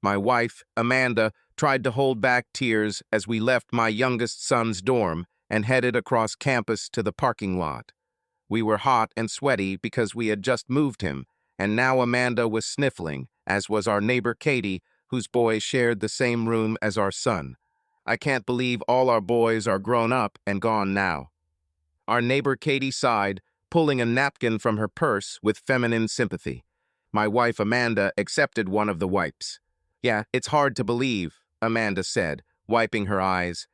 My wife, Amanda, tried to hold back tears as we left my youngest son's dorm and headed across campus to the parking lot. We were hot and sweaty because we had just moved him, and now Amanda was sniffling, as was our neighbor Katie, whose boys shared the same room as our son. I can't believe all our boys are grown up and gone now. Our neighbor Katie sighed, pulling a napkin from her purse with feminine sympathy. My wife Amanda accepted one of the wipes. "Yeah, it's hard to believe," Amanda said, wiping her eyes.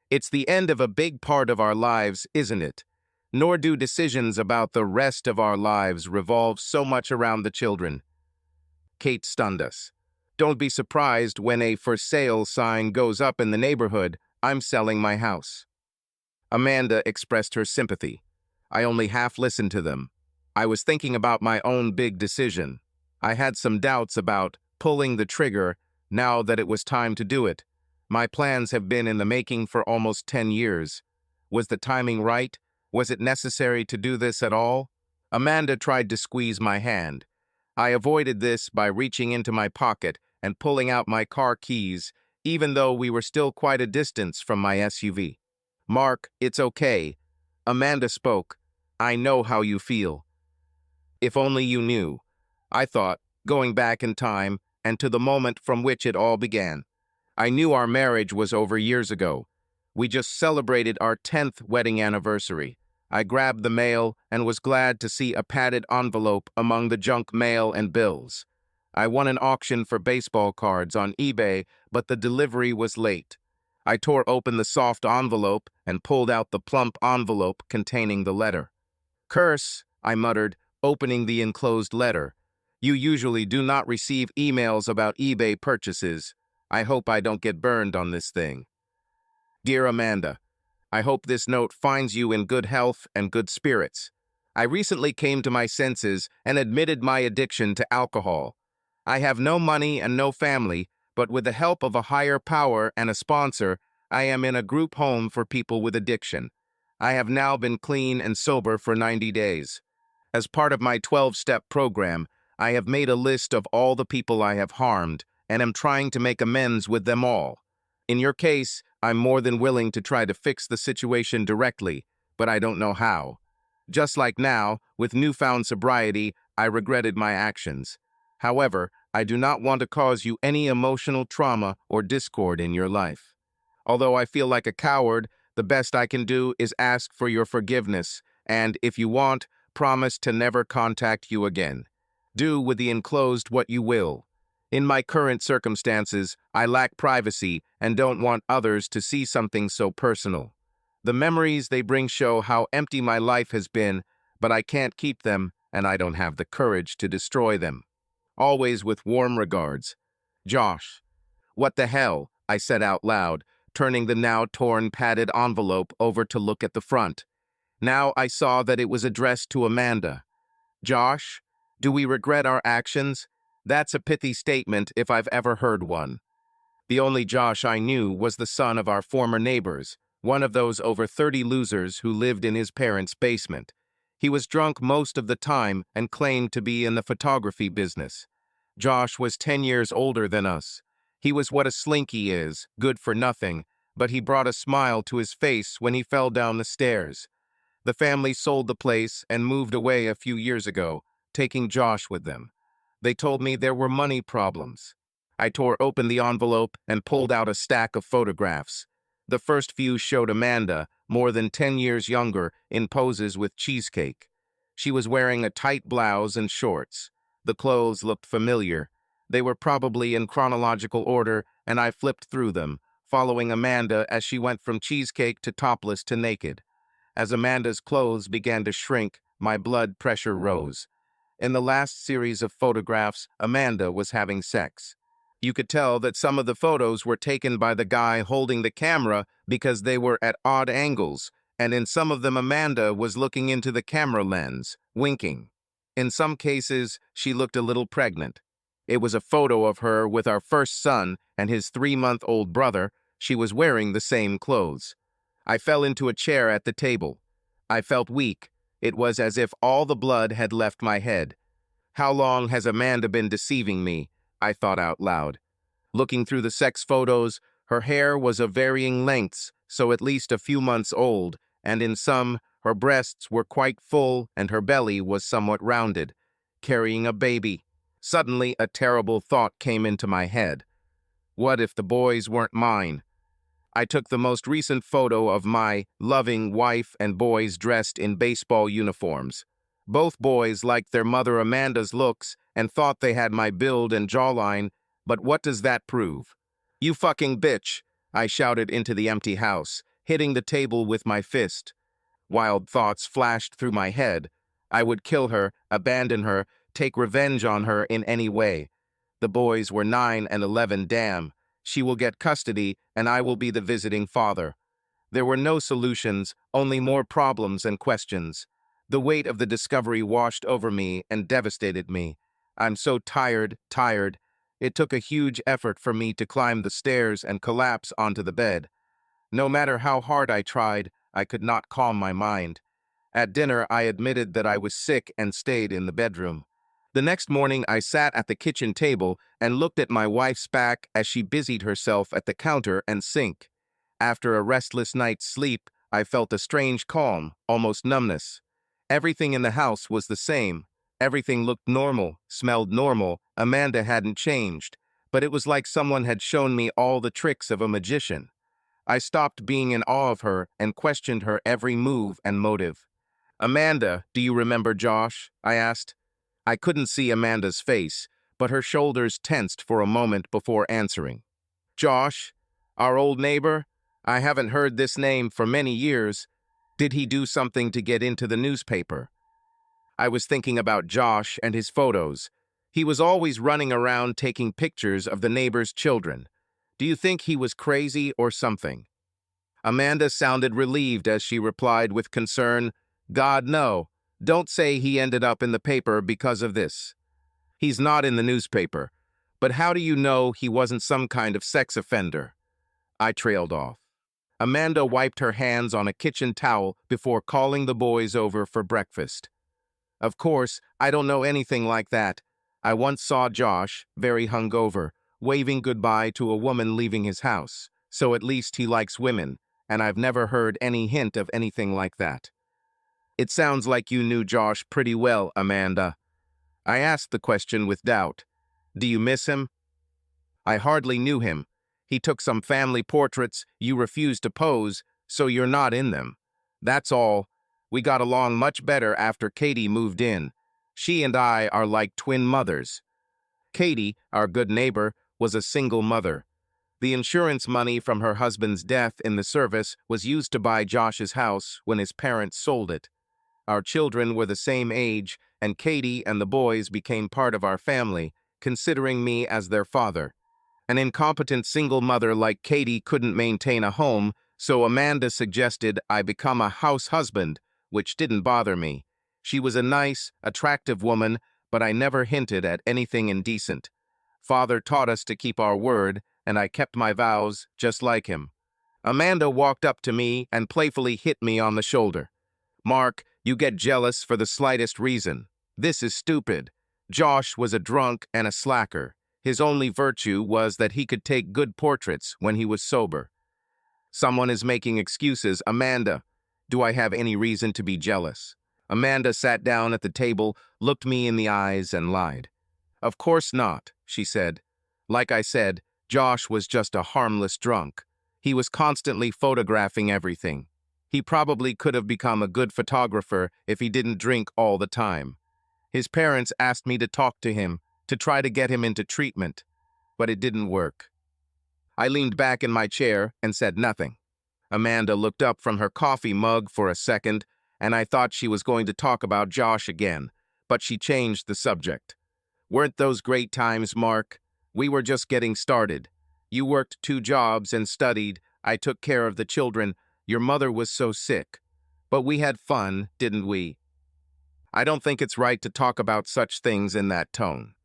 "It's the end of a big part of our lives, isn't it? Nor do decisions about the rest of our lives revolve so much around the children." Kate stunned us. "Don't be surprised when a for sale sign goes up in the neighborhood. I'm selling my house." Amanda expressed her sympathy. I only half listened to them. I was thinking about my own big decision. I had some doubts about pulling the trigger now that it was time to do it. My plans have been in the making for almost 10 years. Was the timing right? Was it necessary to do this at all? Amanda tried to squeeze my hand. I avoided this by reaching into my pocket and pulling out my car keys, even though we were still quite a distance from my SUV. "Mark, it's okay." Amanda spoke. "I know how you feel." If only you knew. I thought, going back in time and to the moment from which it all began. I knew our marriage was over years ago. We just celebrated our 10th wedding anniversary. I grabbed the mail and was glad to see a padded envelope among the junk mail and bills. I won an auction for baseball cards on eBay, but the delivery was late. I tore open the soft envelope and pulled out the plump envelope containing the letter. "Curse," I muttered, opening the enclosed letter. "You usually do not receive emails about eBay purchases. I hope I don't get burned on this thing. Dear Amanda, I hope this note finds you in good health and good spirits. I recently came to my senses and admitted my addiction to alcohol. I have no money and no family, but with the help of a higher power and a sponsor, I am in a group home for people with addiction. I have now been clean and sober for 90 days. As part of my 12-step program, I have made a list of all the people I have harmed and am trying to make amends with them all. In your case, I'm more than willing to try to fix the situation directly, but I don't know how. Just like now, with newfound sobriety, I regretted my actions. However, I do not want to cause you any emotional trauma or discord in your life. Although I feel like a coward, the best I can do is ask for your forgiveness, and if you want, promise to never contact you again. Do with the enclosed what you will. In my current circumstances, I lack privacy and don't want others to see something so personal. The memories they bring show how empty my life has been, but I can't keep them, and I don't have the courage to destroy them. Always with warm regards, Josh." "What the hell?" I said out loud, turning the now torn padded envelope over to look at the front. Now I saw that it was addressed to Amanda. "Josh, do we regret our actions?" That's a pithy statement if I've ever heard one. The only Josh I knew was the son of our former neighbors, one of those over 30 losers who lived in his parents' basement. He was drunk most of the time and claimed to be in the photography business. Josh was 10 years older than us. He was what a slinky is, good for nothing, but he brought a smile to his face when he fell down the stairs. The family sold the place and moved away a few years ago, taking Josh with them. They told me there were money problems. I tore open the envelope and pulled out a stack of photographs. The first few showed Amanda, more than 10 years younger, in poses with cheesecake. She was wearing a tight blouse and shorts. The clothes looked familiar. They were probably in chronological order, and I flipped through them, following Amanda as she went from cheesecake to topless to naked. As Amanda's clothes began to shrink, my blood pressure rose. In the last series of photographs, Amanda was having sex. You could tell that some of the photos were taken by the guy holding the camera because they were at odd angles, and in some of them Amanda was looking into the camera lens, winking. In some cases, she looked a little pregnant. It was a photo of her with our first son and his 3-month-old brother. She was wearing the same clothes. I fell into a chair at the table. I felt weak. It was as if all the blood had left my head. How long has Amanda been deceiving me? I thought out loud. Looking through the sex photos, her hair was of varying lengths, so at least a few months old, and in some, her breasts were quite full and her belly was somewhat rounded, carrying a baby. Suddenly, a terrible thought came into my head. What if the boys weren't mine? I took the most recent photo of my loving wife and boys dressed in baseball uniforms. Both boys liked their mother Amanda's looks and thought they had my build and jawline, but what does that prove? "You fucking bitch," I shouted into the empty house, hitting the table with my fist. Wild thoughts flashed through my head. I would kill her, abandon her, take revenge on her in any way. The boys were 9 and 11, damn. She will get custody, and I will be the visiting father. There were no solutions, only more problems and questions. The weight of the discovery washed over me and devastated me. I'm so tired. It took a huge effort for me to climb the stairs and collapse onto the bed. No matter how hard I tried, I could not calm my mind. At dinner, I admitted that I was sick and stayed in the bedroom. The next morning, I sat at the kitchen table and looked at my wife's back as she busied herself at the counter and sink. After a restless night's sleep, I felt a strange calm, almost numbness. Everything in the house was the same. Everything looked normal, smelled normal. Amanda hadn't changed, but it was like someone had shown me all the tricks of a magician. I stopped being in awe of her and questioned her every move and motive. "Amanda, do you remember Josh?" I asked. I couldn't see Amanda's face, but her shoulders tensed for a moment before answering. "Josh? Our old neighbor? I haven't heard this name for many years. Did he do something to get into the newspaper?" I was thinking about Josh and his photos. He was always running around taking pictures of the neighbor's children. Do you think he was crazy or something? Amanda sounded relieved as she replied with concern, "God, no. Don't say he ended up in the paper because of this. He's not in the newspaper. But how do you know he wasn't some kind of sex offender?" I trailed off. Amanda wiped her hands on a kitchen towel before calling the boys over for breakfast. "Of course, I don't know anything like that. I once saw Josh, very hungover, waving goodbye to a woman leaving his house, so at least he likes women, and I've never heard any hint of anything like that." "It sounds like you knew Josh pretty well, Amanda." I asked the question with doubt. "Do you miss him?" "I hardly knew him. He took some family portraits you refused to pose, so you're not in them. That's all. We got along much better after Katie moved in. She and I are like twin mothers." Katie, our good neighbor, was a single mother. The insurance money from her husband's death in the service was used to buy Josh's house when his parents sold it. Our children were the same age, and Katie and the boys became part of our family, considering me as their father. An incompetent single mother like Katie couldn't maintain a home, so Amanda suggested I become a house husband, which didn't bother me. She was a nice, attractive woman, but I never hinted at anything indecent. Father taught us to keep our word, and I kept my vows just like him. Amanda walked up to me and playfully hit me on the shoulder. "Mark, you get jealous for the slightest reason. This is stupid. Josh was a drunk and a slacker. His only virtue was that he could take good portraits when he was sober." "Someone is making excuses. Amanda, do I have any reason to be jealous?" Amanda sat down at the table, looked me in the eyes, and lied. "Of course not," she said. "Like I said, Josh was just a harmless drunk. He was constantly photographing everything. He probably could have become a good photographer if he didn't drink all the time. His parents asked me to talk to him, to try to get him into treatment, but it didn't work." I leaned back in my chair and said nothing. Amanda looked up from her coffee mug for a second, and I thought she was going to talk about Josh again, but she changed the subject. "Weren't those great times, Mark? We were just getting started. You worked 2 jobs and studied. I took care of the children. Your mother was so sick. But we had fun, didn't we?" I don't think it's right to talk about such things in that tone.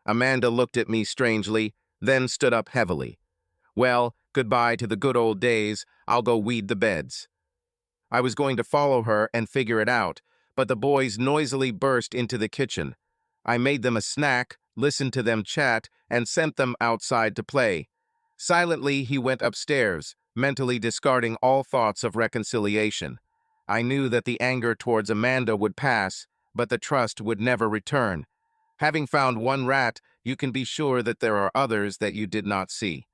Amanda looked at me strangely, then stood up heavily. "Well, goodbye to the good old days. I'll go weed the beds." I was going to follow her and figure it out, but the boys noisily burst into the kitchen. I made them a snack, listened to them chat, and sent them outside to play. Silently, he went upstairs, mentally discarding all thoughts of reconciliation. I knew that the anger towards Amanda would pass, but the trust would never return. Having found one rat, you can be sure that there are others that you did not see.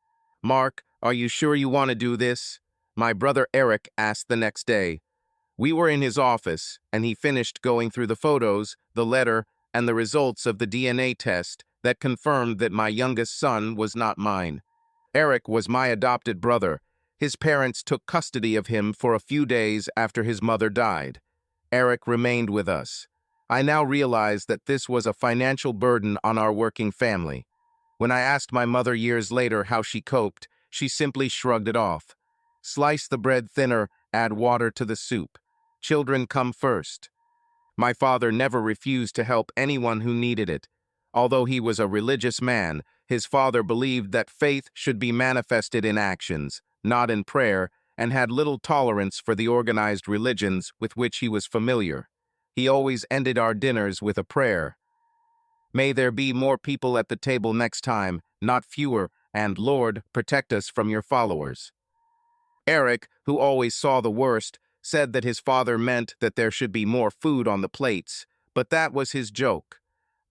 Mark, are you sure you want to do this? My brother Eric asked the next day. We were in his office, and he finished going through the photos, the letter, and the results of the DNA test that confirmed that my youngest son was not mine. Eric was my adopted brother. His parents took custody of him for a few days after his mother died. Eric remained with us. I now realize that this was a financial burden on our working family. When I asked my mother years later how she coped, she simply shrugged it off. Slice the bread thinner, add water to the soup. Children come first. My father never refused to help anyone who needed it. Although he was a religious man, his father believed that faith should be manifested in actions, not in prayer, and had little tolerance for the organized religions with which he was familiar. He always ended our dinners with a prayer. May there be more people at the table next time, not fewer, and Lord, protect us from your followers. Eric, who always saw the worst, said that his father meant that there should be more food on the plates, but that was his joke.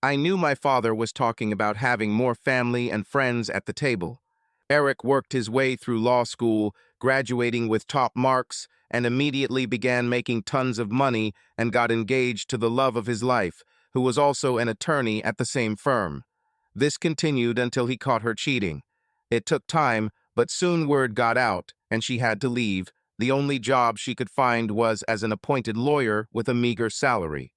I knew my father was talking about having more family and friends at the table. Eric worked his way through law school, graduating with top marks, and immediately began making tons of money and got engaged to the love of his life, who was also an attorney at the same firm. This continued until he caught her cheating. It took time, but soon word got out, and she had to leave. The only job she could find was as an appointed lawyer with a meager salary.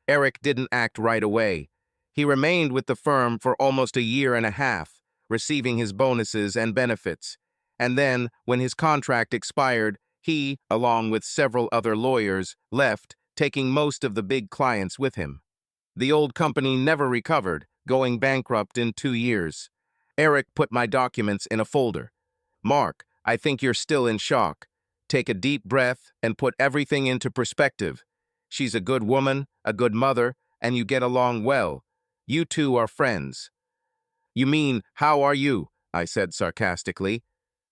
Eric didn't act right away. He remained with the firm for almost a year and a half, receiving his bonuses and benefits. And then, when his contract expired, he, along with several other lawyers, left, taking most of the big clients with him. The old company never recovered, going bankrupt in 2 years. Eric put my documents in a folder. Mark, I think you're still in shock. Take a deep breath and put everything into perspective. She's a good woman, a good mother, and you get along well. You two are friends. You mean, how are you? I said sarcastically.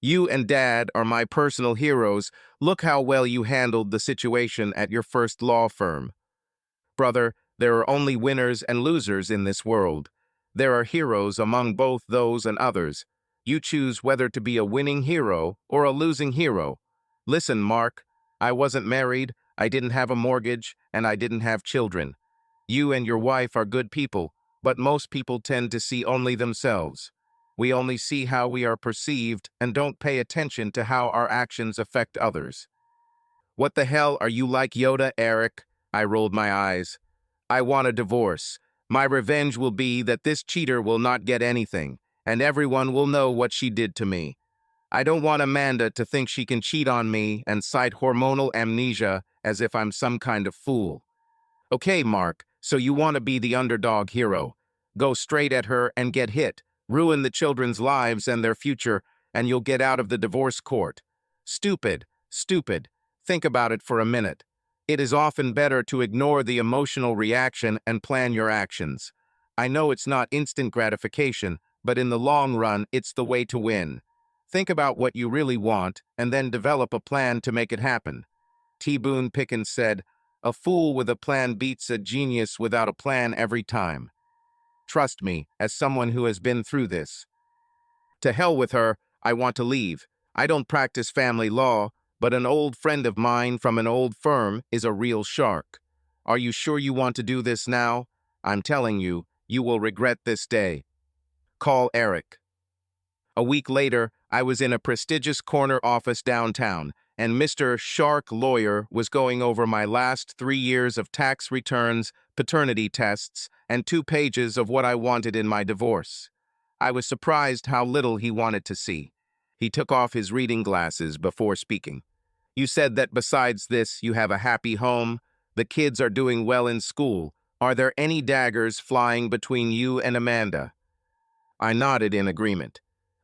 You and Dad are my personal heroes. Look how well you handled the situation at your first law firm. Brother, there are only winners and losers in this world. There are heroes among both those and others. You choose whether to be a winning hero or a losing hero. Listen, Mark, I wasn't married, I didn't have a mortgage, and I didn't have children. You and your wife are good people, but most people tend to see only themselves. We only see how we are perceived and don't pay attention to how our actions affect others. What the hell are you like Yoda, Eric? I rolled my eyes. I want a divorce. My revenge will be that this cheater will not get anything, and everyone will know what she did to me. I don't want Amanda to think she can cheat on me and cite hormonal amnesia as if I'm some kind of fool. Okay, Mark, so you want to be the underdog hero. Go straight at her and get hit, ruin the children's lives and their future, and you'll get out of the divorce court. Stupid, stupid. Think about it for a minute. It is often better to ignore the emotional reaction and plan your actions. I know it's not instant gratification, but in the long run, it's the way to win. Think about what you really want, and then develop a plan to make it happen. T. Boone Pickens said, "A fool with a plan beats a genius without a plan every time." Trust me, as someone who has been through this. To hell with her, I want to leave. I don't practice family law, but an old friend of mine from an old firm is a real shark. Are you sure you want to do this now? I'm telling you, you will regret this day. Call Eric. A week later, I was in a prestigious corner office downtown, and Mr. Shark Lawyer was going over my last 3 years of tax returns, paternity tests, and 2 pages of what I wanted in my divorce. I was surprised how little he wanted to see. He took off his reading glasses before speaking. You said that besides this, you have a happy home. The kids are doing well in school. Are there any daggers flying between you and Amanda? I nodded in agreement.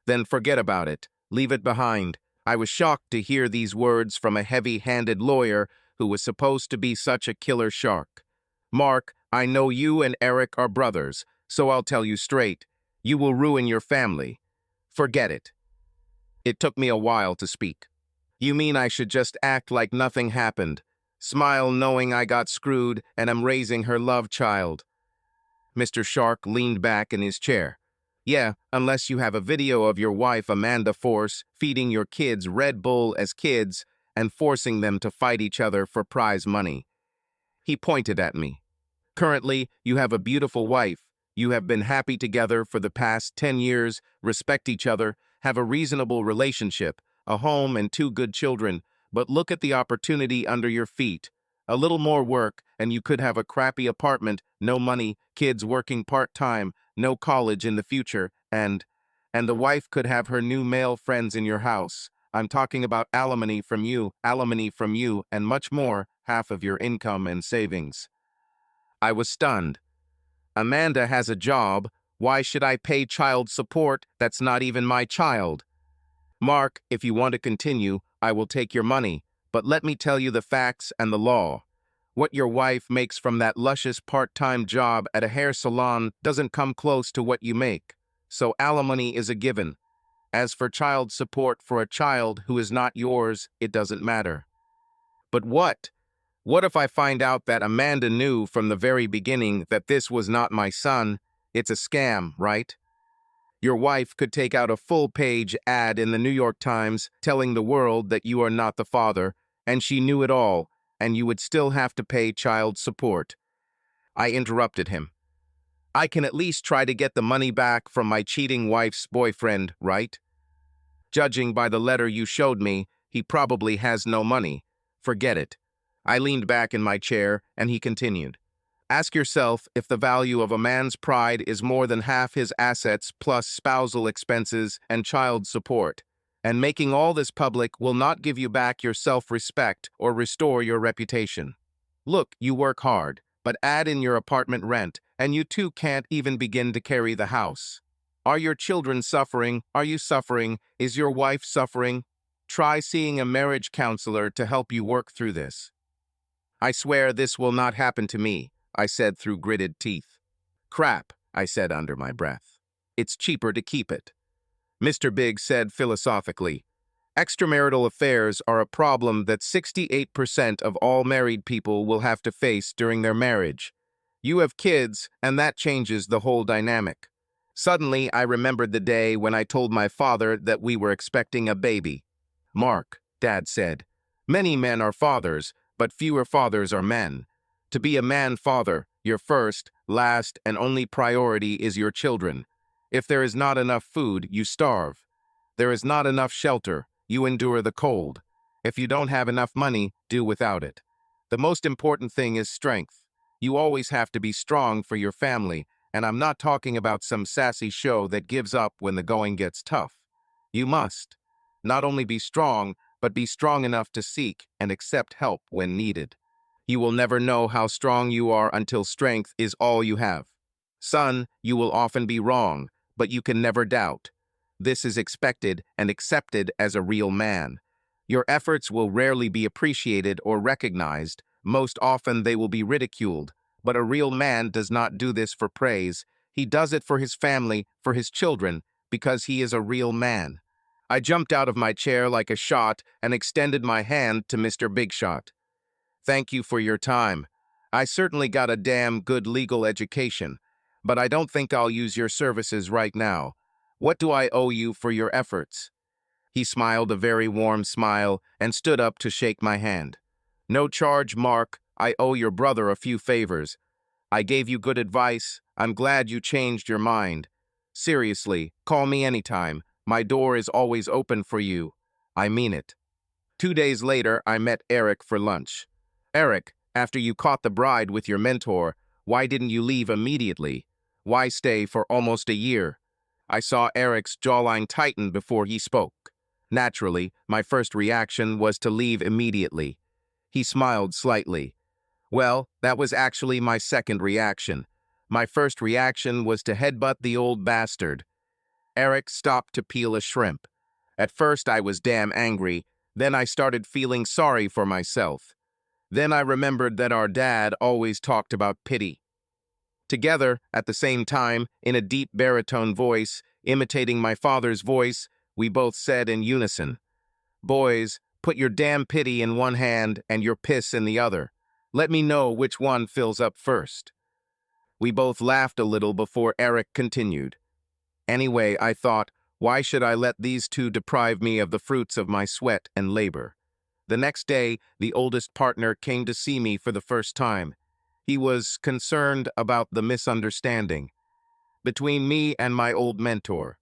Then forget about it. Leave it behind. I was shocked to hear these words from a heavy-handed lawyer who was supposed to be such a killer shark. Mark, I know you and Eric are brothers. So I'll tell you straight, you will ruin your family. Forget it. It took me a while to speak. You mean I should just act like nothing happened, smile knowing I got screwed and am raising her love child? Mr. Shark leaned back in his chair. Yeah, unless you have a video of your wife Amanda Force feeding your kids Red Bull as kids and forcing them to fight each other for prize money. He pointed at me. Currently, you have a beautiful wife. You have been happy together for the past 10 years, respect each other, have a reasonable relationship, a home and 2 good children, but look at the opportunity under your feet. A little more work, and you could have a crappy apartment, no money, kids working part-time, no college in the future, and the wife could have her new male friends in your house. I'm talking about alimony from you, and much more, half of your income and savings. I was stunned. Amanda has a job. Why should I pay child support? That's not even my child. Mark, if you want to continue, I will take your money, but let me tell you the facts and the law. What your wife makes from that luscious part-time job at a hair salon doesn't come close to what you make, so alimony is a given. As for child support for a child who is not yours, it doesn't matter. But what? What if I find out that Amanda knew from the very beginning that this was not my son? It's a scam, right? Your wife could take out a full-page ad in the New York Times telling the world that you are not the father, and she knew it all, and you would still have to pay child support. I interrupted him. I can at least try to get the money back from my cheating wife's boyfriend, right? Judging by the letter you showed me, he probably has no money. Forget it. I leaned back in my chair, and he continued. Ask yourself if the value of a man's pride is more than half his assets plus spousal expenses and child support. And making all this public will not give you back your self-respect or restore your reputation. Look, you work hard, but add in your apartment rent, and you too can't even begin to carry the house. Are your children suffering? Are you suffering? Is your wife suffering? Try seeing a marriage counselor to help you work through this. I swear this will not happen to me, I said through gritted teeth. Crap, I said under my breath. It's cheaper to keep it. Mr. Big said philosophically, extramarital affairs are a problem that 68% of all married people will have to face during their marriage. You have kids, and that changes the whole dynamic. Suddenly, I remembered the day when I told my father that we were expecting a baby. Mark, Dad said, many men are fathers, but fewer fathers are men. To be a man-father, your first, last, and only priority is your children. If there is not enough food, you starve. There is not enough shelter, you endure the cold. If you don't have enough money, do without it. The most important thing is strength. You always have to be strong for your family, and I'm not talking about some sassy show that gives up when the going gets tough. You must not only be strong, but be strong enough to seek and accept help when needed. You will never know how strong you are until strength is all you have. Son, you will often be wrong, but you can never doubt. This is expected and accepted as a real man. Your efforts will rarely be appreciated or recognized. Most often they will be ridiculed. But a real man does not do this for praise. He does it for his family, for his children, because he is a real man. I jumped out of my chair like a shot and extended my hand to Mr. Big Shot. Thank you for your time. I certainly got a damn good legal education, but I don't think I'll use your services right now. What do I owe you for your efforts? He smiled a very warm smile and stood up to shake my hand. No charge, Mark. I owe your brother a few favors. I gave you good advice. I'm glad you changed your mind. Seriously, call me anytime. My door is always open for you. I mean it. 2 days later, I met Eric for lunch. Eric, after you caught the bride with your mentor, why didn't you leave immediately? Why stay for almost a year? I saw Eric's jawline tighten before he spoke. Naturally, my first reaction was to leave immediately. He smiled slightly. Well, that was actually my second reaction. My first reaction was to headbutt the old bastard. Eric stopped to peel a shrimp. At first I was damn angry, then I started feeling sorry for myself. Then I remembered that our dad always talked about pity. Together, at the same time, in a deep baritone voice, imitating my father's voice, we both said in unison, "Boys, put your damn pity in one hand and your piss in the other. Let me know which one fills up first." We both laughed a little before Eric continued. Anyway, I thought, why should I let these two deprive me of the fruits of my sweat and labor? The next day, the oldest partner came to see me for the first time. He was concerned about the misunderstanding between me and my old mentor.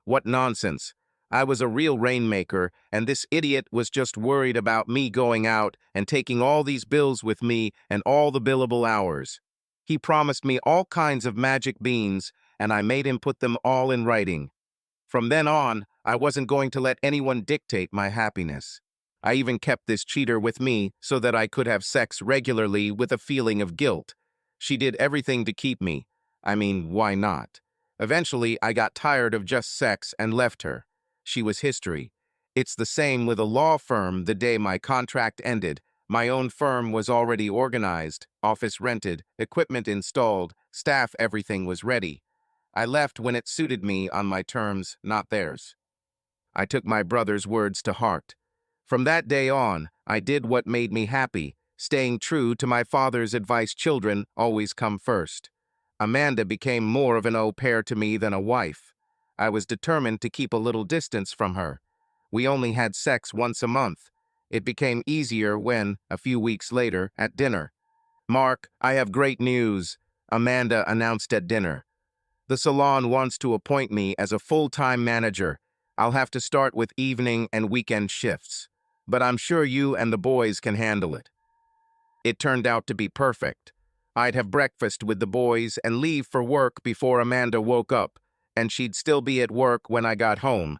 What nonsense. I was a real rainmaker, and this idiot was just worried about me going out and taking all these bills with me and all the billable hours. He promised me all kinds of magic beans, and I made him put them all in writing. From then on, I wasn't going to let anyone dictate my happiness. I even kept this cheater with me so that I could have sex regularly with a feeling of guilt. She did everything to keep me. I mean, why not? Eventually, I got tired of just sex and left her. She was history. It's the same with a law firm. The day my contract ended, my own firm was already organized, office rented, equipment installed, staff, everything was ready. I left when it suited me on my terms, not theirs. I took my brother's words to heart. From that day on, I did what made me happy, staying true to my father's advice: children always come first. Amanda became more of an au pair to me than a wife. I was determined to keep a little distance from her. We only had sex once a month. It became easier when, a few weeks later, at dinner. "Mark, I have great news," Amanda announced at dinner. "The salon wants to appoint me as a full-time manager. I'll have to start with evening and weekend shifts, but I'm sure you and the boys can handle it." It turned out to be perfect. I'd have breakfast with the boys and leave for work before Amanda woke up, and she'd still be at work when I got home.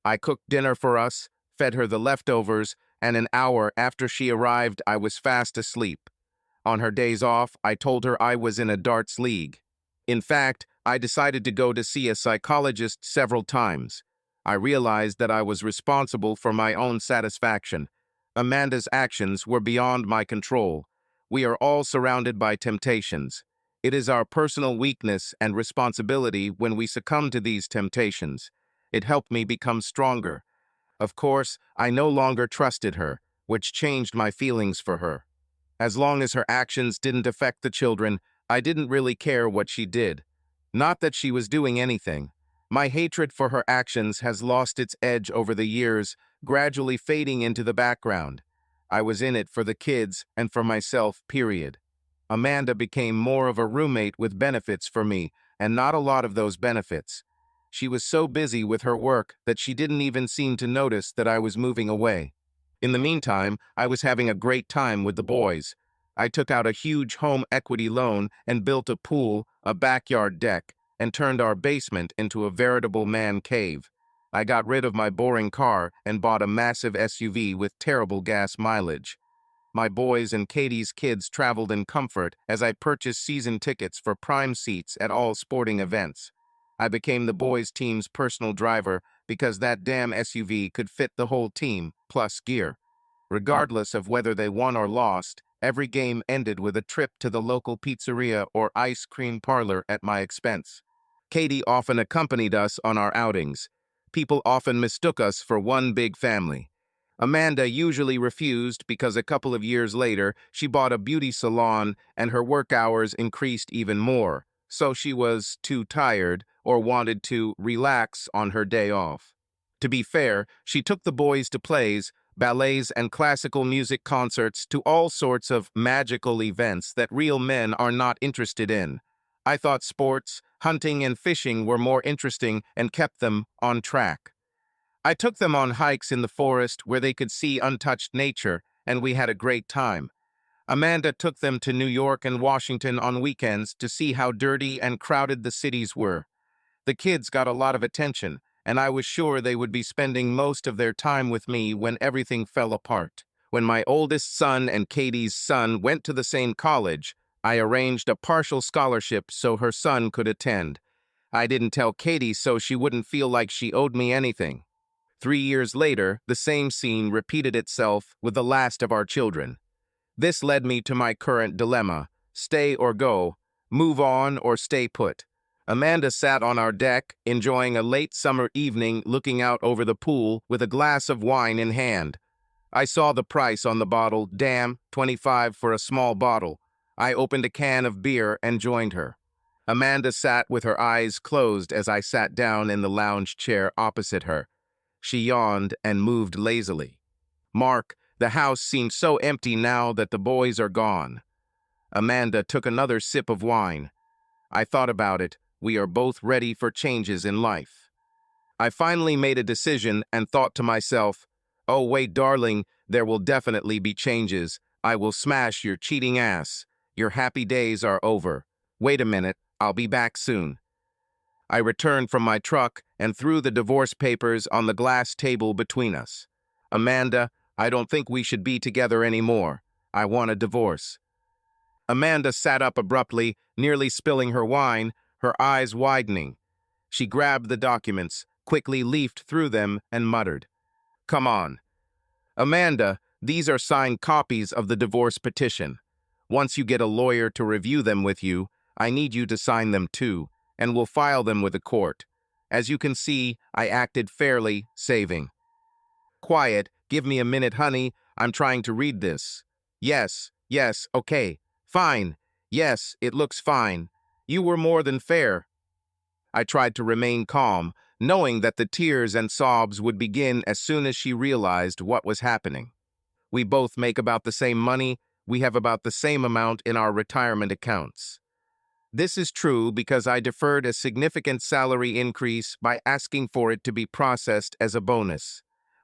I cooked dinner for us, fed her the leftovers, and an hour after she arrived, I was fast asleep. On her days off, I told her I was in a darts league. In fact, I decided to go to see a psychologist several times. I realized that I was responsible for my own satisfaction. Amanda's actions were beyond my control. We are all surrounded by temptations. It is our personal weakness and responsibility when we succumb to these temptations. It helped me become stronger. Of course, I no longer trusted her, which changed my feelings for her. As long as her actions didn't affect the children, I didn't really care what she did. Not that she was doing anything. My hatred for her actions has lost its edge over the years, gradually fading into the background. I was in it for the kids and for myself, period. Amanda became more of a roommate with benefits for me, and not a lot of those benefits. She was so busy with her work that she didn't even seem to notice that I was moving away. In the meantime, I was having a great time with the boys. I took out a huge home equity loan and built a pool, a backyard deck, and turned our basement into a veritable man cave. I got rid of my boring car and bought a massive SUV with terrible gas mileage. My boys and Katie's kids traveled in comfort as I purchased season tickets for prime seats at all sporting events. I became the boys' team's personal driver because that damn SUV could fit the whole team, plus gear. Regardless of whether they won or lost, every game ended with a trip to the local pizzeria or ice cream parlor at my expense. Katie often accompanied us on our outings. People often mistook us for one big family. Amanda usually refused because a couple of years later, she bought a beauty salon and her work hours increased even more, so she was too tired or wanted to relax on her day off. To be fair, she took the boys to plays, ballets, and classical music concerts, to all sorts of magical events that real men are not interested in. I thought sports, hunting, and fishing were more interesting and kept them on track. I took them on hikes in the forest where they could see untouched nature, and we had a great time. Amanda took them to New York and Washington on weekends to see how dirty and crowded the cities were. The kids got a lot of attention, and I was sure they would be spending most of their time with me when everything fell apart. When my oldest son and Katie's son went to the same college, I arranged a partial scholarship so her son could attend. I didn't tell Katie so she wouldn't feel like she owed me anything. 3 years later, the same scene repeated itself with the last of our children. This led me to my current dilemma: stay or go. Move on or stay put. Amanda sat on our deck, enjoying a late summer evening looking out over the pool with a glass of wine in hand. I saw the price on the bottle, damn, 25 for a small bottle. I opened a can of beer and joined her. Amanda sat with her eyes closed as I sat down in the lounge chair opposite her. She yawned and moved lazily. Mark, the house seemed so empty now that the boys are gone. Amanda took another sip of wine. I thought about it. We are both ready for changes in life. I finally made a decision and thought to myself, oh wait, darling, there will definitely be changes. I will smash your cheating ass. Your happy days are over. Wait a minute, I'll be back soon. I returned from my truck and threw the divorce papers on the glass table between us. Amanda, I don't think we should be together anymore. I want a divorce. Amanda sat up abruptly, nearly spilling her wine, her eyes widening. She grabbed the documents, quickly leafed through them, and muttered, "Come on." Amanda, these are signed copies of the divorce petition. Once you get a lawyer to review them with you, I need you to sign them too, and we'll file them with the court. As you can see, I acted fairly, saving. Quiet, give me a minute, honey. I'm trying to read this. Yes, okay. Fine. Yes, it looks fine. You were more than fair. I tried to remain calm, knowing that the tears and sobs would begin as soon as she realized what was happening. We both make about the same money. We have about the same amount in our retirement accounts. This is true because I deferred a significant salary increase by asking for it to be processed as a bonus.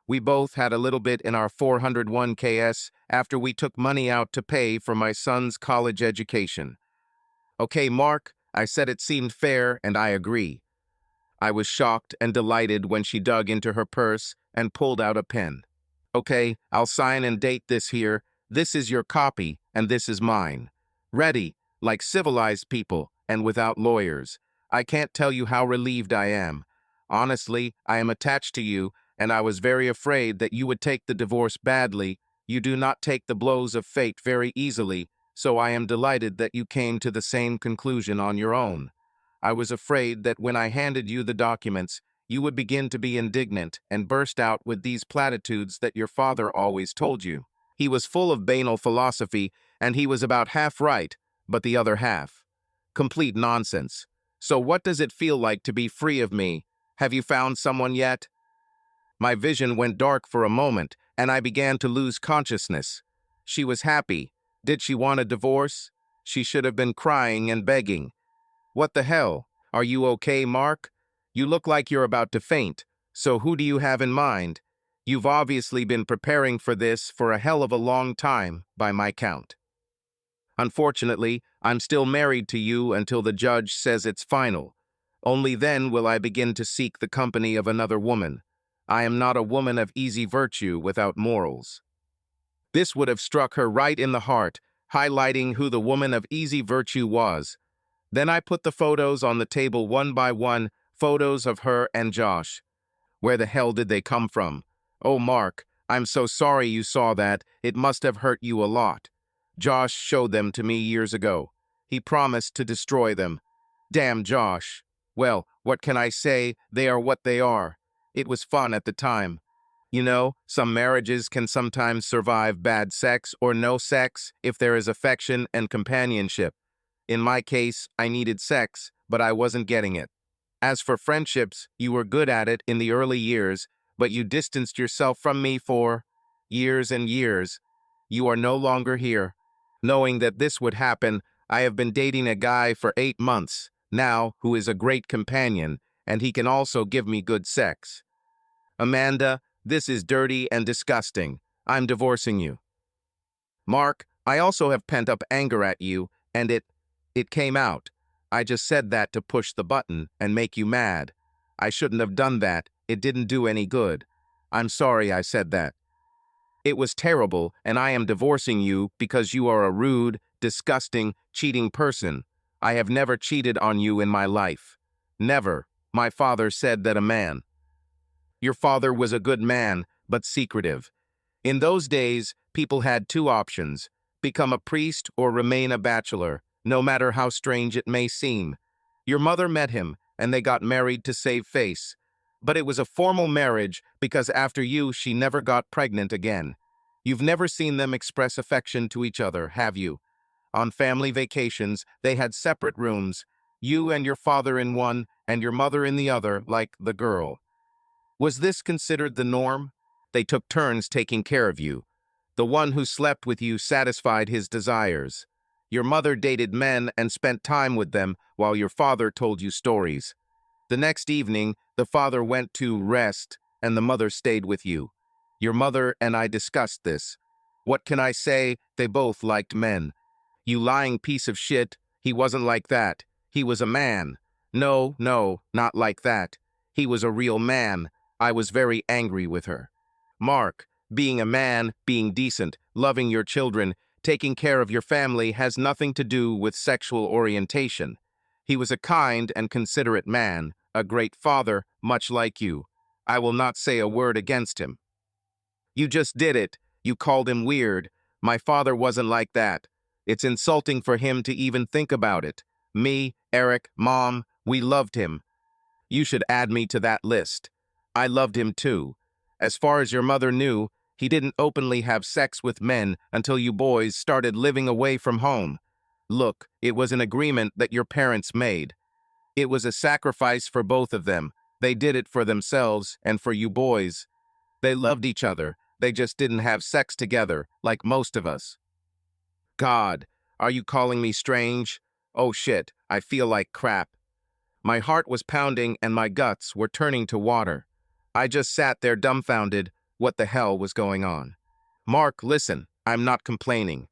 We both had a little bit in our 401ks after we took money out to pay for my son's college education. Okay, Mark, I said it seemed fair, and I agree. I was shocked and delighted when she dug into her purse and pulled out a pen. Okay, I'll sign and date this here. This is your copy, and this is mine. Ready, like civilized people, and without lawyers. I can't tell you how relieved I am. Honestly, I am attached to you, and I was very afraid that you would take the divorce badly. You do not take the blows of fate very easily, so I am delighted that you came to the same conclusion on your own. I was afraid that when I handed you the documents, you would begin to be indignant and burst out with these platitudes that your father always told you. He was full of banal philosophy, and he was about half right, but the other half. Complete nonsense. So what does it feel like to be free of me? Have you found someone yet? My vision went dark for a moment, and I began to lose consciousness. She was happy. Did she want a divorce? She should have been crying and begging. What the hell? Are you okay, Mark? You look like you're about to faint. So who do you have in mind? You've obviously been preparing for this for a hell of a long time, by my count. Unfortunately, I'm still married to you until the judge says it's final. Only then will I begin to seek the company of another woman. I am not a woman of easy virtue without morals. This would have struck her right in the heart, highlighting who the woman of easy virtue was. Then I put the photos on the table one by one, photos of her and Josh. Where the hell did they come from? Oh, Mark, I'm so sorry you saw that. It must have hurt you a lot. Josh showed them to me years ago. He promised to destroy them. Damn Josh. Well, what can I say? They are what they are. It was fun at the time. You know, some marriages can sometimes survive bad sex or no sex if there is affection and companionship. In my case, I needed sex, but I wasn't getting it. As for friendships, you were good at it in the early years, but you distanced yourself from me for years and years. You are no longer here. Knowing that this would happen, I have been dating a guy for 8 months now who is a great companion, and he can also give me good sex. Amanda, this is dirty and disgusting. I'm divorcing you. Mark, I also have pent-up anger at you, and it came out. I just said that to push the button and make you mad. I shouldn't have done that. It didn't do any good. I'm sorry I said that. It was terrible, and I am divorcing you because you are a rude, disgusting, cheating person. I have never cheated on you in my life. Never. My father said that a man. Your father was a good man, but secretive. In those days, people had 2 options: become a priest or remain a bachelor. no matter how strange it may seem. Your mother met him, and they got married to save face. But it was a formal marriage because after you, she never got pregnant again. You've never seen them express affection to each other, have you? On family vacations, they had separate rooms, you and your father in one, and your mother in the other, like the girl. Was this considered the norm? They took turns taking care of you. The one who slept with you satisfied his desires. Your mother dated men and spent time with them while your father told you stories. The next evening, the father went to rest and the mother stayed with you. Your mother and I discussed this. What can I say? They both liked men. You lying piece of shit, he wasn't like that. He was a man. No, no, not like that. He was a real man. I was very angry with her. Mark, being a man, being decent, loving your children, taking care of your family has nothing to do with sexual orientation. He was a kind and considerate man, a great father, much like you. I will not say a word against him. You just did it. You called him weird. My father wasn't like that. It's insulting for him to even think about it. Me, Eric, Mom, we loved him. You should add me to that list. I loved him too. As far as your mother knew, he didn't openly have sex with men until you boys started living away from home. Look, it was an agreement that your parents made. It was a sacrifice for both of them. They did it for themselves and for you boys. They loved each other. They just didn't have sex together, like most of us. God, are you calling me strange? Oh shit, I feel like crap. My heart was pounding and my guts were turning to water. I just sat there dumbfounded. What the hell was going on? Mark, listen, I'm not complaining.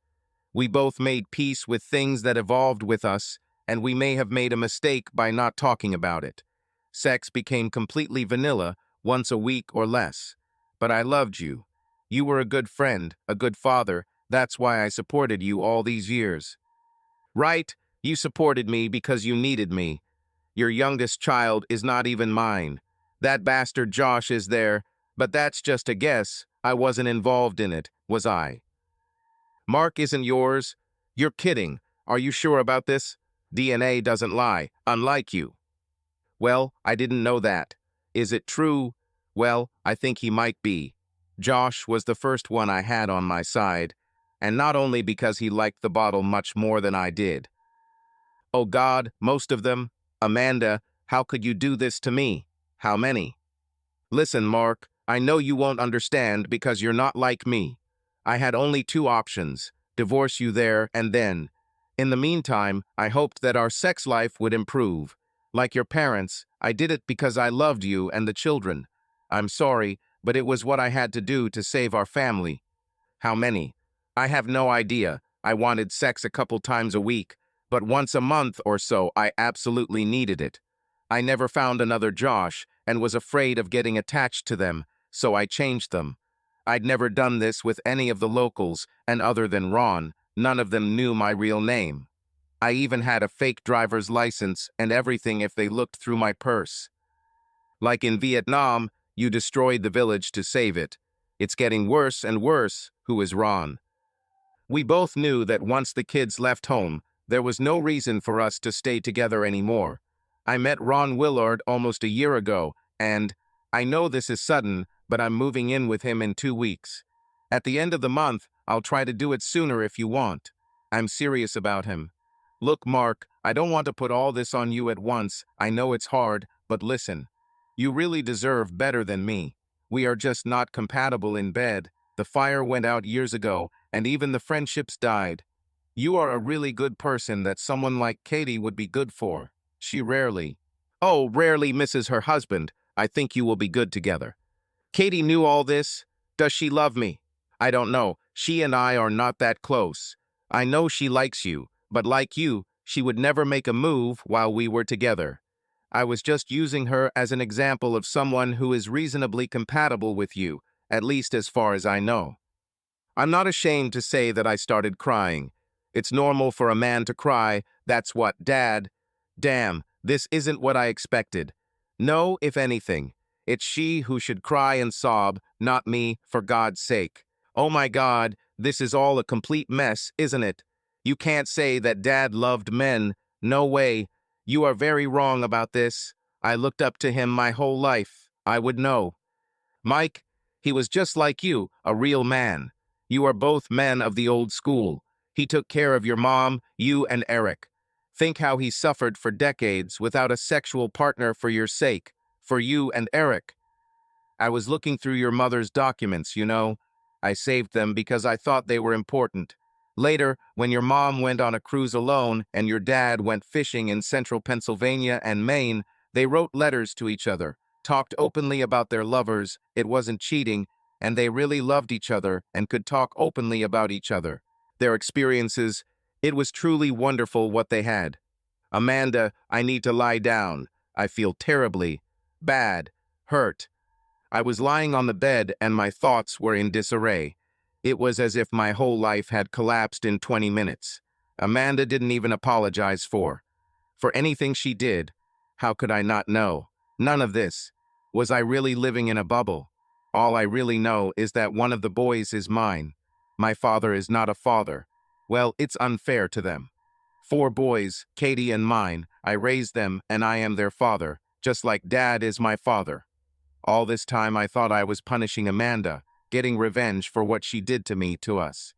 We both made peace with things that evolved with us, and we may have made a mistake by not talking about it. Sex became completely vanilla, once a week or less. But I loved you. You were a good friend, a good father. That's why I supported you all these years. Right, you supported me because you needed me. Your youngest child is not even mine. That bastard Josh is there, but that's just a guess. I wasn't involved in it, was I? Mark isn't yours. You're kidding. Are you sure about this? DNA doesn't lie, unlike you. Well, I didn't know that. Is it true? Well, I think he might be. Josh was the first one I had on my side, and not only because he liked the bottle much more than I did. Oh God, most of them. Amanda, how could you do this to me? How many? Listen, Mark, I know you won't understand because you're not like me. I had only two options, divorce you there and then. In the meantime, I hoped that our sex life would improve. Like your parents, I did it because I loved you and the children. I'm sorry, but it was what I had to do to save our family. How many? I have no idea. I wanted sex a couple times a week, but once a month or so I absolutely needed it. I never found another Josh and was afraid of getting attached to them, so I changed them. I'd never done this with any of the locals, and other than Ron, none of them knew my real name. I even had a fake driver's license and everything if they looked through my purse. Like in Vietnam, you destroyed the village to save it. It's getting worse and worse. Who is Ron? We both knew that once the kids left home, there was no reason for us to stay together anymore. I met Ron Willard almost a year ago, and I know this is sudden, but I'm moving in with him in 2 weeks. At the end of the month, I'll try to do it sooner if you want. I'm serious about him. Look, Mark, I don't want to put all this on you at once. I know it's hard, but listen. You really deserve better than me. We are just not compatible in bed. The fire went out years ago, and even the friendships died. You are a really good person that someone like Katie would be good for. She rarely misses her husband. I think you will be good together. Katie knew all this. Does she love me? I don't know. She and I are not that close. I know she likes you, but like you, she would never make a move while we were together. I was just using her as an example of someone who is reasonably compatible with you, at least as far as I know. I'm not ashamed to say that I started crying. It's normal for a man to cry. That's what, Dad? Damn, this isn't what I expected. No, if anything, it's she who should cry and sob, not me, for God's sake. Oh my God, this is all a complete mess, isn't it? You can't say that Dad loved men. No way. You are very wrong about this. I looked up to him my whole life. I would know. Mike, he was just like you, a real man. You are both men of the old school. He took care of your mom, you and Eric. Think how he suffered for decades without a sexual partner for your sake, for you and Eric. I was looking through your mother's documents, you know. I saved them because I thought they were important. Later, when your mom went on a cruise alone and your dad went fishing in central Pennsylvania and Maine, they wrote letters to each other, talked openly about their lovers, it wasn't cheating, and they really loved each other and could talk openly about each other. Their experiences, it was truly wonderful what they had. Amanda, I need to lie down. I feel terribly bad, hurt. I was lying on the bed and my thoughts were in disarray. It was as if my whole life had collapsed in 20 minutes. Amanda didn't even apologize for anything she did. How could I not know? None of this. Was I really living in a bubble? All I really know is that one of the boys is mine. My father is not a father. Well, it's unfair to them. 4 boys, Katie and mine, I raised them and I am their father, just like Dad is my father. All this time I thought I was punishing Amanda, getting revenge for what she did to me, to us.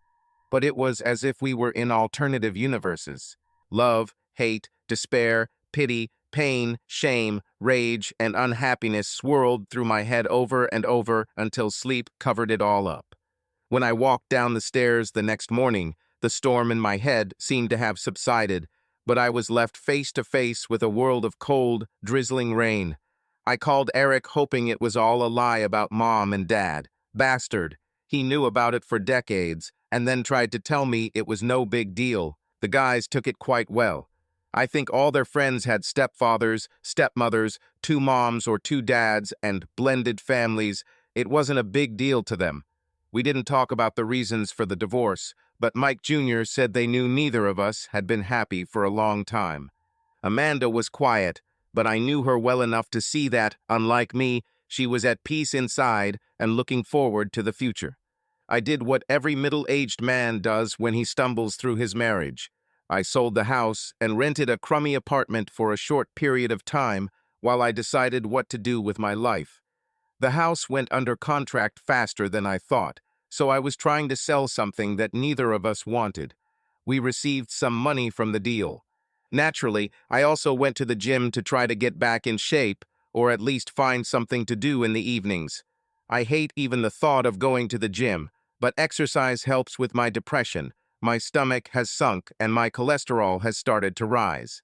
But it was as if we were in alternative universes. Love, hate, despair, pity, pain, shame, rage, and unhappiness swirled through my head over and over until sleep covered it all up. When I walked down the stairs the next morning, the storm in my head seemed to have subsided, but I was left face to face with a world of cold, drizzling rain. I called Eric hoping it was all a lie about Mom and Dad. Bastard. He knew about it for decades, and then tried to tell me it was no big deal. The guys took it quite well. I think all their friends had stepfathers, stepmothers, 2 moms or 2 dads, and blended families. It wasn't a big deal to them. We didn't talk about the reasons for the divorce, but Mike Jr. said they knew neither of us had been happy for a long time. Amanda was quiet, but I knew her well enough to see that, unlike me, she was at peace inside and looking forward to the future. I did what every middle-aged man does when he stumbles through his marriage. I sold the house and rented a crummy apartment for a short period of time while I decided what to do with my life. The house went under contract faster than I thought, so I was trying to sell something that neither of us wanted. We received some money from the deal. Naturally, I also went to the gym to try to get back in shape, or at least find something to do in the evenings. I hate even the thought of going to the gym, but exercise helps with my depression. My stomach has sunk and my cholesterol has started to rise.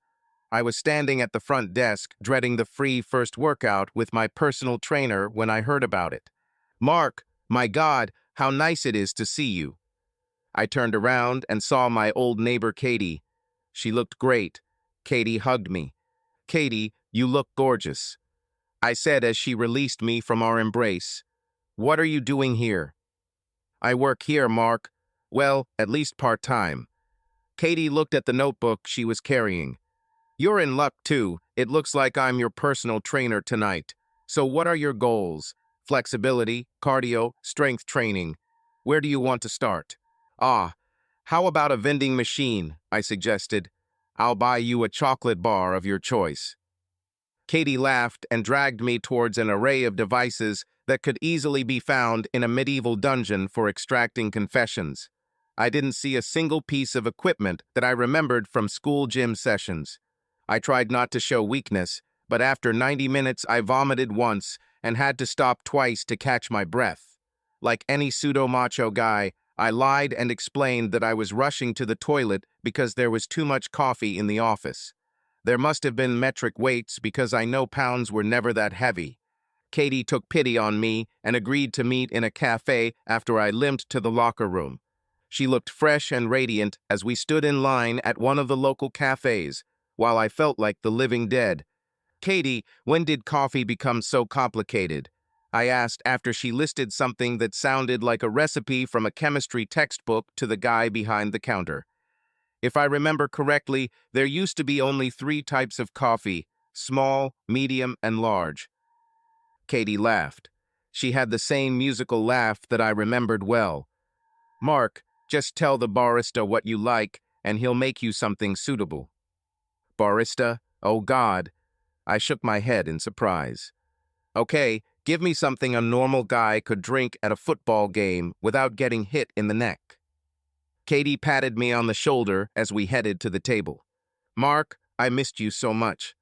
I was standing at the front desk, dreading the free first workout with my personal trainer when I heard about it. "Mark, my God, how nice it is to see you." I turned around and saw my old neighbor Katie. She looked great. Katie hugged me. "Katie, you look gorgeous," I said as she released me from our embrace. "What are you doing here?" "I work here, Mark. Well, at least part-time." Katie looked at the notebook she was carrying. "You're in luck, too. It looks like I'm your personal trainer tonight. So what are your goals? Flexibility, cardio, strength training. Where do you want to start?" "Ah, how about a vending machine?" I suggested. "I'll buy you a chocolate bar of your choice." Katie laughed and dragged me towards an array of devices that could easily be found in a medieval dungeon for extracting confessions. I didn't see a single piece of equipment that I remembered from school gym sessions. I tried not to show weakness, but after 90 minutes I vomited once and had to stop twice to catch my breath. Like any pseudo-macho guy, I lied and explained that I was rushing to the toilet because there was too much coffee in the office. There must have been metric weights because I know pounds were never that heavy. Katie took pity on me and agreed to meet in a cafe after I limped to the locker room. She looked fresh and radiant as we stood in line at one of the local cafes, while I felt like the living dead. "Katie, when did coffee become so complicated?" I asked after she listed something that sounded like a recipe from a chemistry textbook to the guy behind the counter. "If I remember correctly, there used to be only 3 types of coffee: small, medium, and large." Katie laughed. She had the same musical laugh that I remembered well. "Mark, just tell the barista what you like, and he'll make you something suitable. Barista? Oh God. I shook my head in surprise. Okay, give me something a normal guy could drink at a football game without getting hit in the neck. Katie patted me on the shoulder as we headed to the table. Mark, I missed you so much.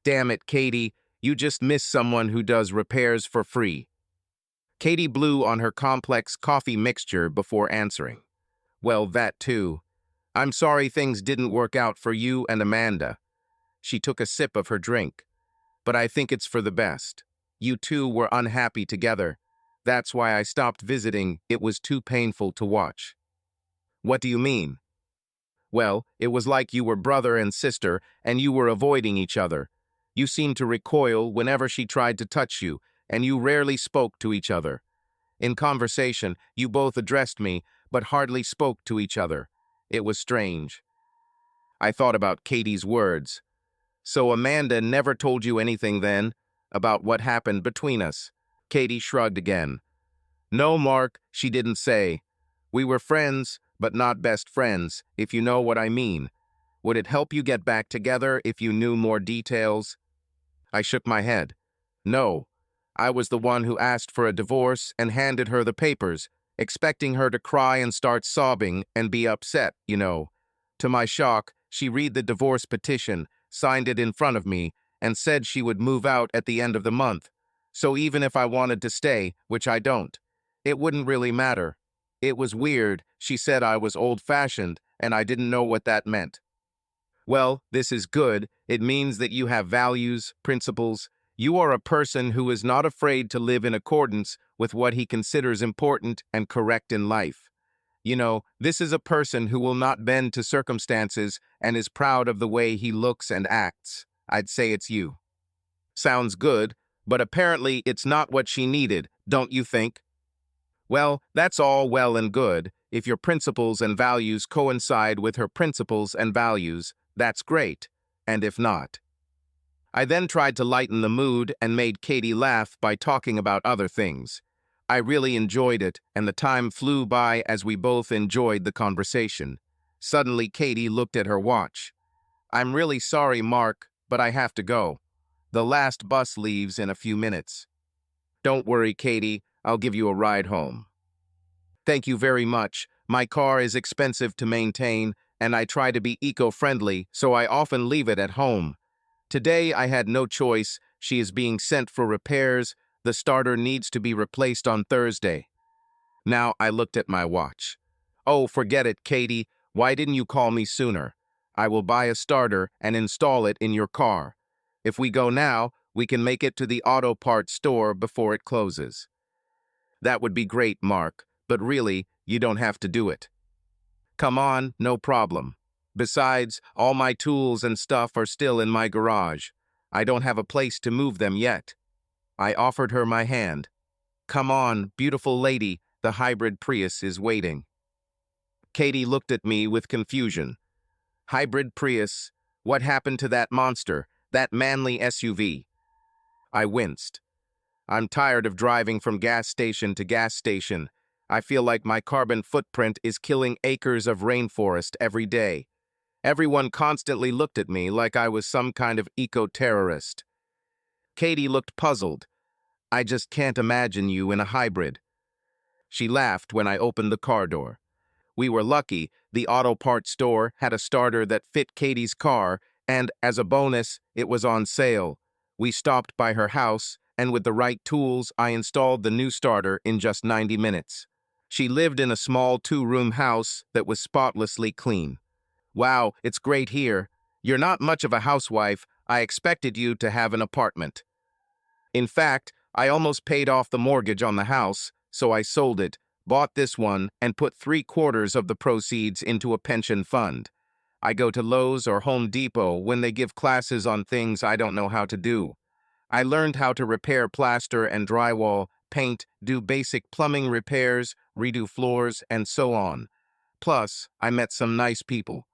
Damn it, Katie, you just missed someone who does repairs for free. Katie blew on her complex coffee mixture before answering. Well, that too. I'm sorry things didn't work out for you and Amanda. She took a sip of her drink. But I think it's for the best. You two were unhappy together. That's why I stopped visiting. It was too painful to watch. What do you mean? Well, it was like you were brother and sister, and you were avoiding each other. You seemed to recoil whenever she tried to touch you, and you rarely spoke to each other. In conversation, you both addressed me, but hardly spoke to each other. It was strange. I thought about Katie's words. So Amanda never told you anything then about what happened between us? Katie shrugged again. No, Mark, she didn't say. We were friends, but not best friends, if you know what I mean. Would it help you get back together if you knew more details? I shook my head. No. I was the one who asked for a divorce and handed her the papers, expecting her to cry and start sobbing and be upset, you know. To my shock, she read the divorce petition, signed it in front of me, and said she would move out at the end of the month. So even if I wanted to stay, which I don't, it wouldn't really matter. It was weird. She said I was old-fashioned, and I didn't know what that meant. Well, this is good. It means that you have values, principles. You are a person who is not afraid to live in accordance with what he considers important and correct in life. You know, this is a person who will not bend to circumstances and is proud of the way he looks and acts. I'd say it's you. Sounds good, but apparently it's not what she needed, don't you think? Well, that's all well and good. If your principles and values coincide with her principles and values, that's great. And if not. I then tried to lighten the mood and made Katie laugh by talking about other things. I really enjoyed it, and the time flew by as we both enjoyed the conversation. Suddenly, Katie looked at her watch. I'm really sorry, Mark, but I have to go. The last bus leaves in a few minutes. Don't worry, Katie. I'll give you a ride home. Thank you very much. My car is expensive to maintain, and I try to be eco-friendly, so I often leave it at home. Today, I had no choice. She is being sent for repairs. The starter needs to be replaced on Thursday. Now, I looked at my watch. Oh, forget it, Katie. Why didn't you call me sooner? I will buy a starter and install it in your car. If we go now, we can make it to the auto parts store before it closes. That would be great, Mark, but really, you don't have to do it. Come on, no problem. Besides, all my tools and stuff are still in my garage. I don't have a place to move them yet. I offered her my hand. Come on, beautiful lady, the hybrid Prius is waiting. Katie looked at me with confusion. Hybrid Prius? What happened to that monster, that manly SUV? I winced. I'm tired of driving from gas station to gas station. I feel like my carbon footprint is killing acres of rainforest every day. Everyone constantly looked at me like I was some kind of eco-terrorist. Katie looked puzzled. I just can't imagine you in a hybrid. She laughed when I opened the car door. We were lucky. The auto parts store had a starter that fit Katie's car, and as a bonus, it was on sale. We stopped by her house, and with the right tools, I installed the new starter in just 90 minutes. She lived in a small 2-room house that was spotlessly clean. Wow, it's great here. You're not much of a housewife. I expected you to have an apartment. In fact, I almost paid off the mortgage on the house, so I sold it, bought this one, and put 3/4 of the proceeds into a pension fund. I go to Lowe's or Home Depot when they give classes on things I don't know how to do. I learned how to repair plaster and drywall, paint, do basic plumbing repairs, redo floors, and so on. Plus, I met some nice people.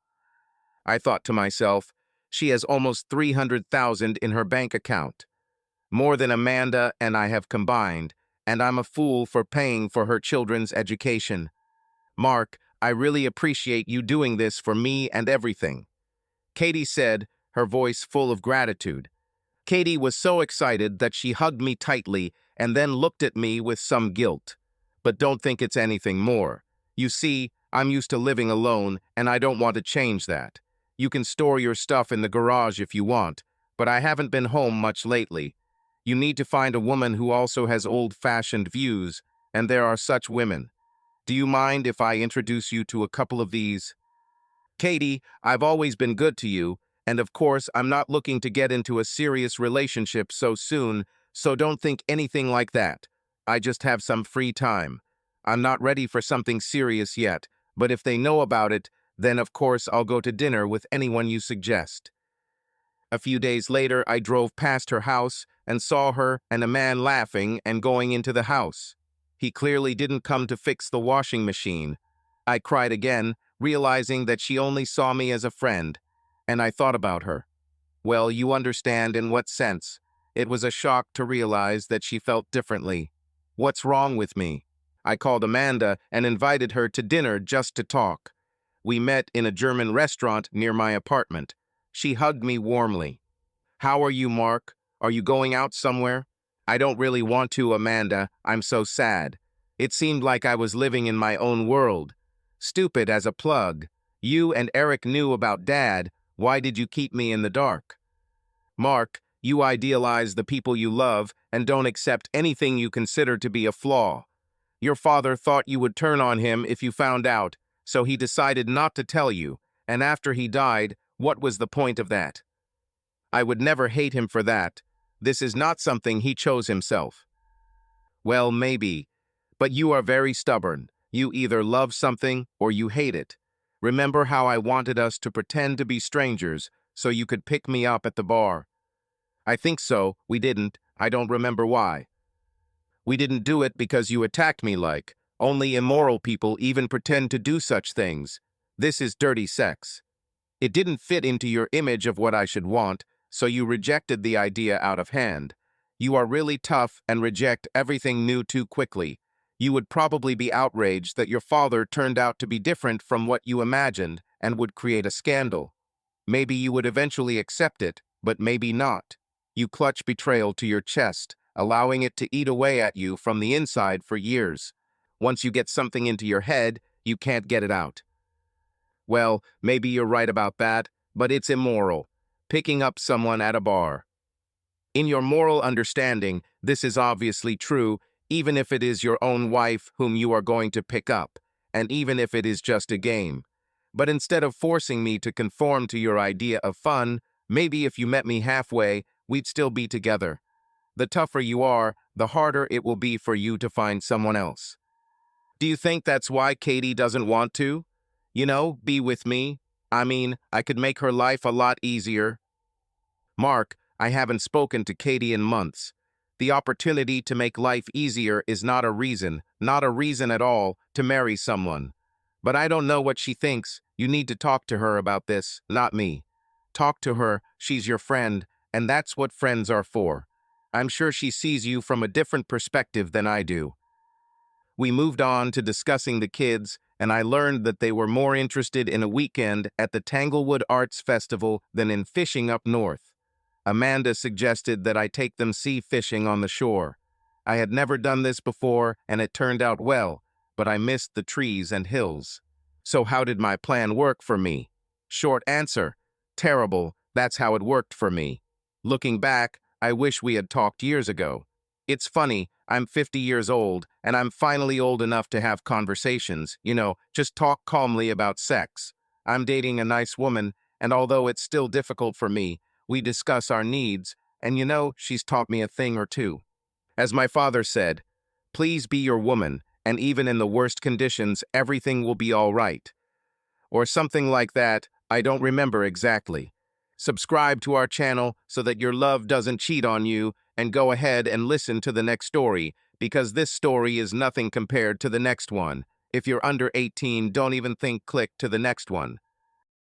I thought to myself, she has almost $300,000 in her bank account. More than Amanda and I have combined, and I'm a fool for paying for her children's education. Mark, I really appreciate you doing this for me and everything," Katie said, her voice full of gratitude. Katie was so excited that she hugged me tightly and then looked at me with some guilt. But don't think it's anything more. You see, I'm used to living alone, and I don't want to change that. You can store your stuff in the garage if you want, but I haven't been home much lately. You need to find a woman who also has old-fashioned views, and there are such women. Do you mind if I introduce you to a couple of these? Katie, I've always been good to you, and of course, I'm not looking to get into a serious relationship so soon, so don't think anything like that. I just have some free time. I'm not ready for something serious yet, but if they know about it, then of course I'll go to dinner with anyone you suggest. A few days later, I drove past her house and saw her and a man laughing and going into the house. He clearly didn't come to fix the washing machine. I cried again, realizing that she only saw me as a friend, and I thought about her. Well, you understand in what sense. It was a shock to realize that she felt differently. What's wrong with me? I called Amanda and invited her to dinner just to talk. We met in a German restaurant near my apartment. She hugged me warmly. "How are you, Mark? Are you going out somewhere?" "I don't really want to, Amanda. I'm so sad. It seemed like I was living in my own world. Stupid as a plug. You and Eric knew about Dad. Why did you keep me in the dark?" "Mark, you idealize the people you love and don't accept anything you consider to be a flaw. Your father thought you would turn on him if you found out, so he decided not to tell you, and after he died, what was the point of that? I would never hate him for that. This is not something he chose himself." "Well, maybe, but you are very stubborn. You either love something or you hate it. Remember how I wanted us to pretend to be strangers so you could pick me up at the bar?" "I think so. We didn't. I don't remember why." "We didn't do it because you attacked me like. Only immoral people even pretend to do such things. This is dirty sex. It didn't fit into your image of what I should want, so you rejected the idea out of hand. You are really tough and reject everything new too quickly. You would probably be outraged that your father turned out to be different from what you imagined and would create a scandal. Maybe you would eventually accept it, but maybe not. You clutch betrayal to your chest, allowing it to eat away at you from the inside for years. Once you get something into your head, you can't get it out. Well, maybe you're right about that, but it's immoral. Picking up someone at a bar. In your moral understanding, this is obviously true, even if it is your own wife whom you are going to pick up, and even if it is just a game. But instead of forcing me to conform to your idea of fun, maybe if you met me halfway, we'd still be together. The tougher you are, the harder it will be for you to find someone else. Do you think that's why Katie doesn't want to? Be with me? I mean, I could make her life a lot easier. Mark, I haven't spoken to Katie in months. The opportunity to make life easier is not a reason at all, to marry someone. But I don't know what she thinks. You need to talk to her about this, not me. Talk to her, she's your friend, and that's what friends are for. I'm sure she sees you from a different perspective than I do. We moved on to discussing the kids, and I learned that they were more interested in a weekend at the Tanglewood Arts Festival than in fishing up north. Amanda suggested that I take them sea fishing on the shore. I had never done this before, and it turned out well, but I missed the trees and hills. So how did my plan work for me? Short answer: terrible. That's how it worked for me. Looking back, I wish we had talked years ago. It's funny, I'm 50 years old, and I'm finally old enough to have conversations, just talk calmly about sex. I'm dating a nice woman, and although it's still difficult for me, we discuss our needs, and she's taught me a thing or two. As my father said, "Please be your woman, and even in the worst conditions, everything will be all right." Or something like that. I don't remember exactly. Subscribe to our channel so that your love doesn't cheat on you, and go ahead and listen to the next story, because this story is nothing compared to the next one. If you're under 18, don't even think click to the next one.